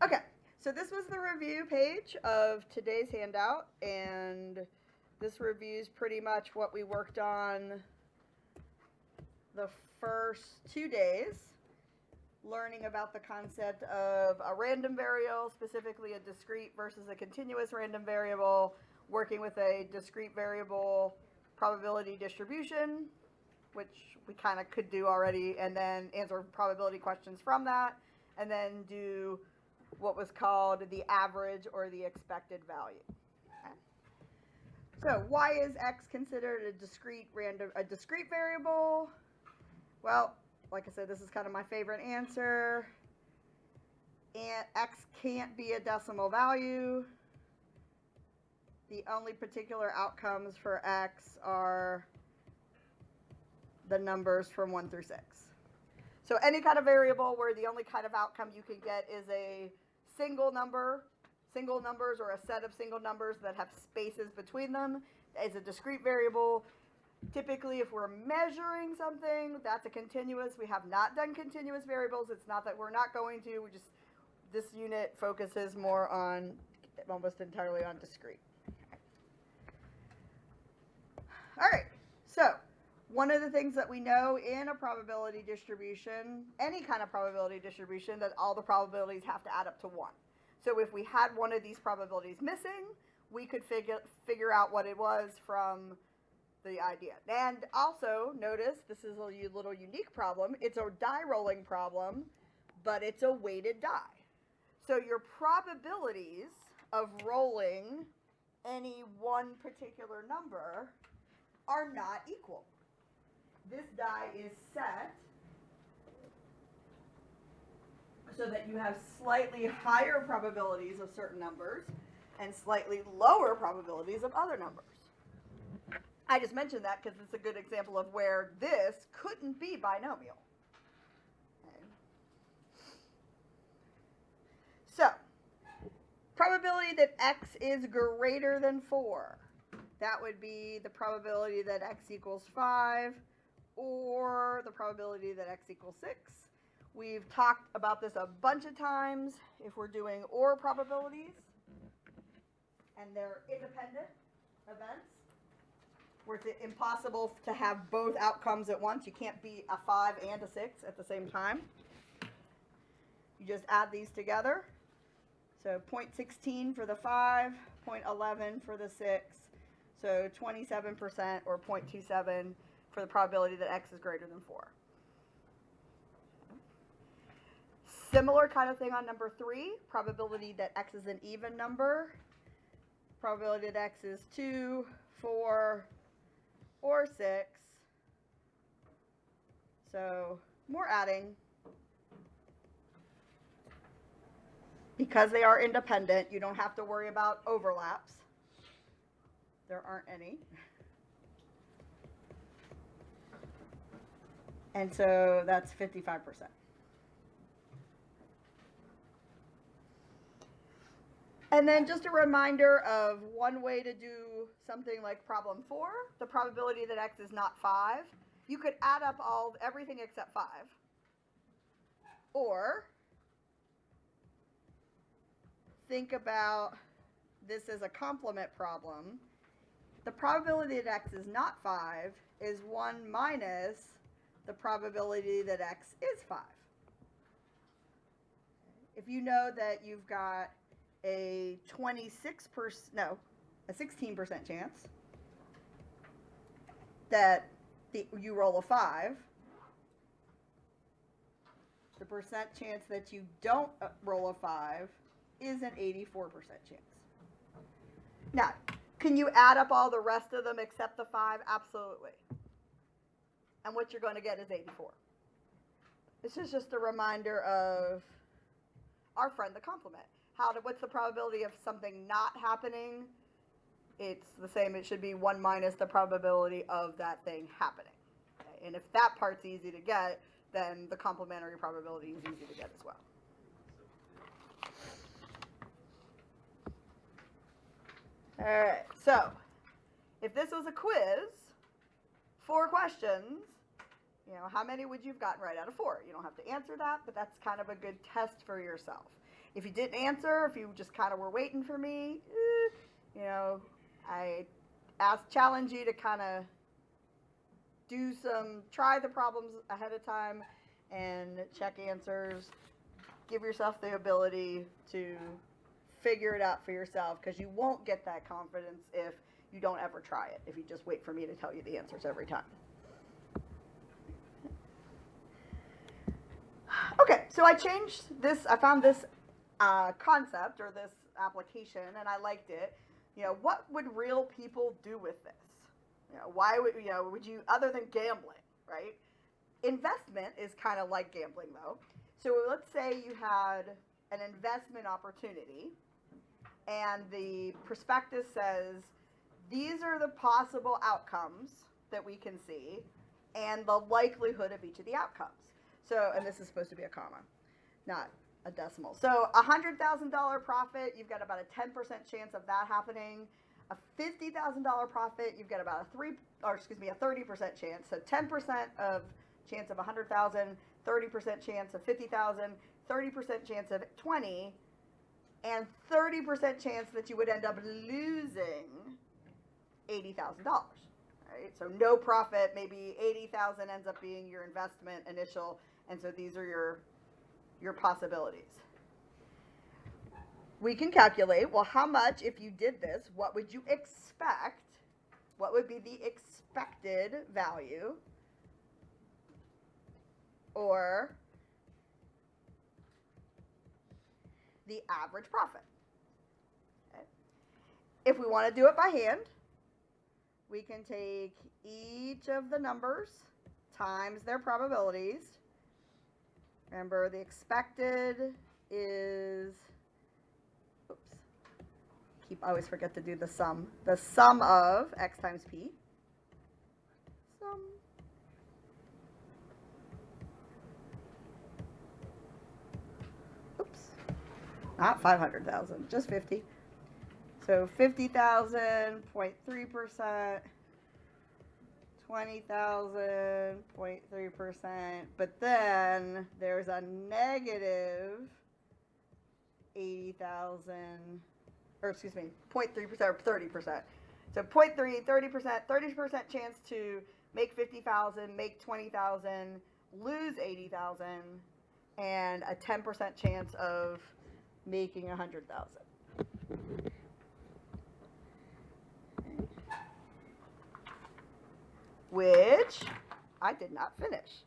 Okay, so this was the review page of today's handout, and this reviews pretty much what we worked on the first 2 days, learning about the concept of a random variable, specifically a discrete versus a continuous random variable, working with a discrete variable probability distribution, which we kind of could do already, and then answer probability questions from that, and then do what was called the average or the expected value. Okay. So why is x considered a discrete variable? Well, like I said, this is kind of my favorite answer. And x can't be a decimal value. The only particular outcomes for x are the numbers from 1 through 6. So any kind of variable where the only kind of outcome you can get is a single numbers or a set of single numbers that have spaces between them is a discrete variable. Typically, if we're measuring something, that's a continuous. We have not done continuous variables. It's not that we're not going to. This unit focuses more on, almost entirely on discrete. All right, so one of the things that we know in a probability distribution, any kind of probability distribution, that all the probabilities have to add up to 1. So if we had one of these probabilities missing, we could figure out what it was from the idea. And also, notice, this is a little unique problem. It's a die rolling problem, but it's a weighted die. So your probabilities of rolling any one particular number are not equal. This die is set so that you have slightly higher probabilities of certain numbers and slightly lower probabilities of other numbers. I just mentioned that because it's a good example of where this couldn't be binomial. Okay. So, probability that x is greater than 4. That would be the probability that x equals 5 or the probability that x equals 6. We've talked about this a bunch of times if we're doing OR probabilities, and they're independent events where it's impossible to have both outcomes at once. You can't be a 5 and a 6 at the same time. You just add these together. So 0.16 for the 5, 0.11 for the 6. So 27% or 0.27 for the probability that x is greater than 4. Similar kind of thing on number 3, probability that x is an even number. Probability that x is 2, 4, or 6. So more adding. Because they are independent, you don't have to worry about overlaps. There aren't any. And so that's 55%. And then just a reminder of one way to do something like problem 4, the probability that x is not 5. You could add up everything except 5. Or think about this as a complement problem. The probability that x is not 5 is 1 minus the probability that x is 5. If you know that you've got a 16% chance that you roll a 5, the percent chance that you don't roll a 5 is an 84% chance. Now, can you add up all the rest of them except the 5? Absolutely. And what you're going to get is 84. This is just a reminder of our friend, the complement. What's the probability of something not happening? It's the same. It should be 1 minus the probability of that thing happening. Okay? And if that part's easy to get, then the complementary probability is easy to get as well. All right, so if this was a quiz, 4 questions, how many would you have gotten right out of 4? You don't have to answer that, but that's kind of a good test for yourself. If you didn't answer, if you just kind of were waiting for me, you know, I challenge you to kind of try the problems ahead of time and check answers. Give yourself the ability to figure it out for yourself, because you won't get that confidence if you don't ever try it, if you just wait for me to tell you the answers every time. Okay, so I changed this. I found this concept or this application, and I liked it. You know, what would real people do with this? You know, why would you, other than gambling, right? Investment is kind of like gambling, though. So let's say you had an investment opportunity, and the prospectus says, these are the possible outcomes that we can see, and the likelihood of each of the outcomes. So, and this is supposed to be a comma, not a decimal. So $100,000 profit, you've got about a 10% chance of that happening. A $50,000 profit, you've got about a 30% chance. So 10% of chance of 100,000, 30% chance of 50,000, 30% chance of 20, and 30% chance that you would end up losing $80,000. Right? So no profit, maybe 80,000 ends up being your investment initial, and so these are your possibilities. We can calculate, well, how much, if you did this, what would you expect? What would be the expected value? Or the average profit. Okay. If we want to do it by hand, we can take each of the numbers times their probabilities. Remember, the expected is, I always forget to do the sum. The sum of x times p. Sum. Oops. Not 500,000, just 50. So 50,000, 0.3%, 20,000, 0.3%, but then there's a negative 80,000, or excuse me, 0.3% or 30%. So 0.3, 30% chance to make 50,000, make 20,000, lose 80,000, and a 10% chance of making 100,000. Which I did not finish.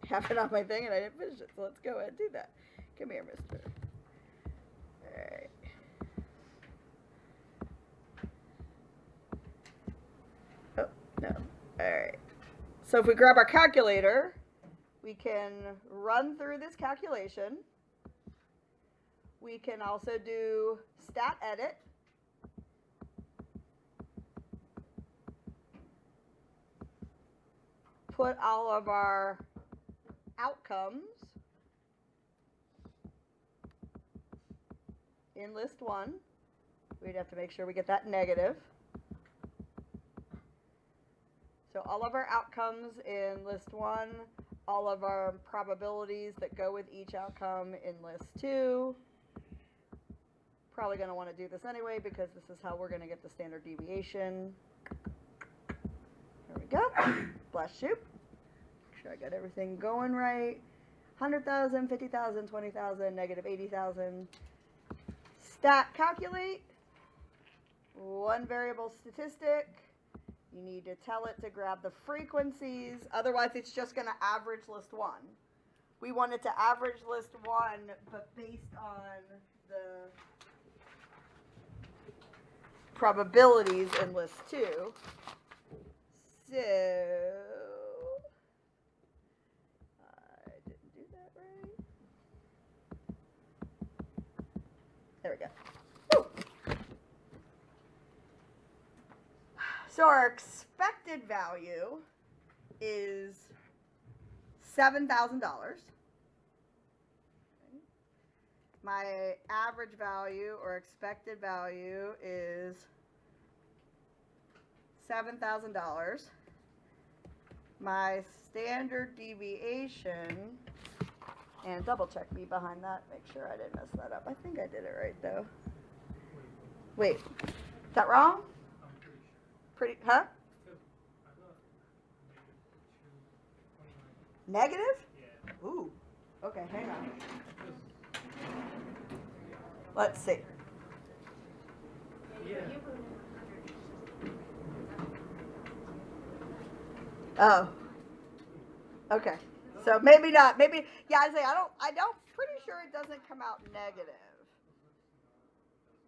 I have it on my thing and I didn't finish it, so let's go ahead and do that. Come here, mister. Alright. Oh, no. Alright. So if we grab our calculator, we can run through this calculation. We can also do stat edit. Put all of our outcomes in list 1. We'd have to make sure we get that negative. So all of our outcomes in list 1, all of our probabilities that go with each outcome in list 2. Probably going to want to do this anyway because this is how we're going to get the standard deviation. There we go. Bless you. Make sure I got everything going right. 100,000, 50,000, 20,000, negative 80,000. Stat calculate. One variable statistic. You need to tell it to grab the frequencies. Otherwise, it's just going to average list 1. We want it to average list 1, but based on the probabilities in list 2. So I didn't do that right. There we go. Woo. So our expected value is $7,000. My average value or expected value is $7,000. My standard deviation And double check me behind that. Make sure I didn't mess that up. I think I did it right though. Wait, is that wrong? Pretty, huh? Negative? Ooh. Okay, hang on. Let's see. Oh. Okay. So maybe not. Maybe yeah. I say I don't. Pretty sure it doesn't come out negative.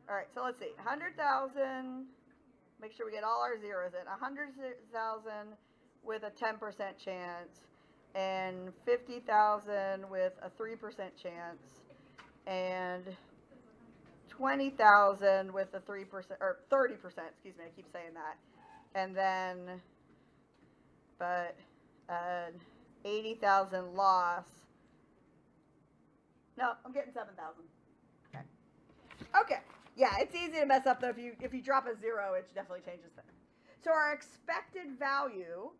All right. So let's see. 100,000. Make sure we get all our zeros in. 100,000 with a 10% chance, and 50,000 with a 3% chance, and 20,000 with a 3% or 30%. Excuse me. I keep saying that. And then, but 80,000 loss. No, I'm getting 7,000. Okay. Okay. Yeah, it's easy to mess up though. If you drop a zero, it definitely changes things. So our expected value,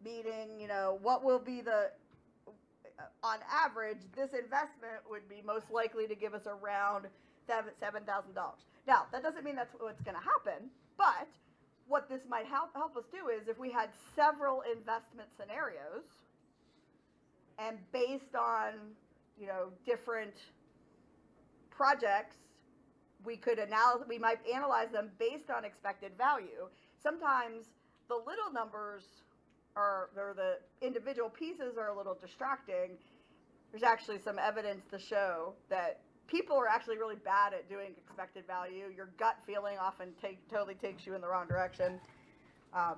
meaning, you know, what will be the, on average, this investment would be most likely to give us around $7,000. Now, that doesn't mean that's what's going to happen, but what this might help us do is if we had several investment scenarios, and based on, you know, different projects, we might analyze them based on expected value. Sometimes the little numbers or the individual pieces are a little distracting. There's actually some evidence to show that people are actually really bad at doing expected value. Your gut feeling often totally takes you in the wrong direction. We're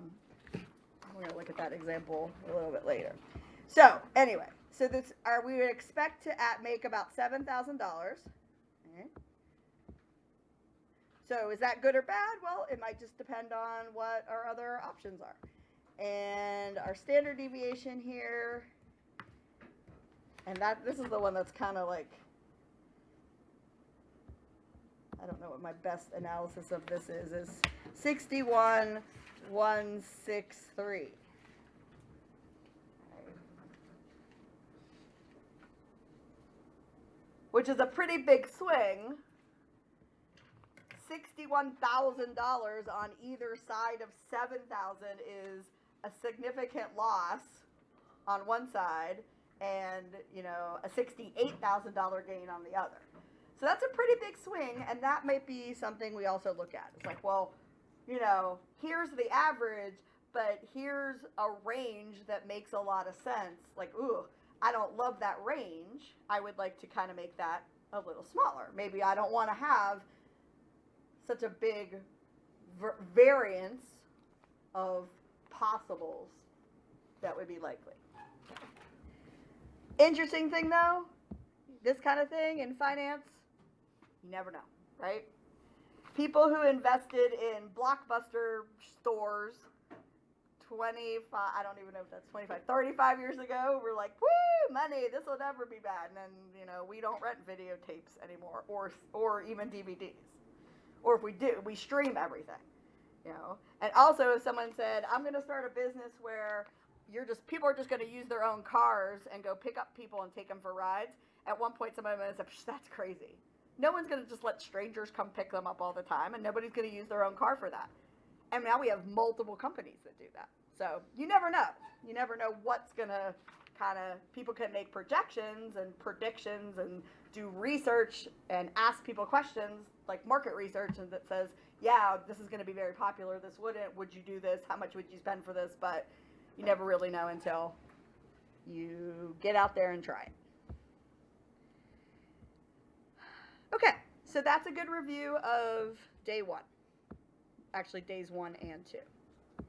going to look at that example a little bit later. So anyway, we would expect to make about $7,000. Okay. So is that good or bad? Well, it might just depend on what our other options are. And our standard deviation here, and this is the one that's kind of like, I don't know what my best analysis of this is 61,163. Which is a pretty big swing. $61,000 on either side of 7,000 is a significant loss on one side, and, you know, a $68,000 gain on the other. So that's a pretty big swing, and that might be something we also look at. It's like, well, you know, here's the average, but here's a range that makes a lot of sense. Like, ooh, I don't love that range. I would like to kind of make that a little smaller. Maybe I don't want to have such a big variance of possibles that would be likely. Interesting thing though, this kind of thing in finance, you never know, right? People who invested in Blockbuster stores 35 years ago were like, woo, money, this will never be bad. And then, you know, we don't rent videotapes anymore or even DVDs. Or if we do, we stream everything, you know. And also if someone said, I'm going to start a business where people are just going to use their own cars and go pick up people and take them for rides. At one point, somebody said, that's crazy. No one's going to just let strangers come pick them up all the time, and nobody's going to use their own car for that. And now we have multiple companies that do that. So you never know. You never know what's going to people can make projections and predictions and do research and ask people questions like market research and that says, yeah, this is going to be very popular. This wouldn't. Would you do this? How much would you spend for this? But you never really know until you get out there and try it. Okay, so that's a good review of day one. Actually, days 1 and 2.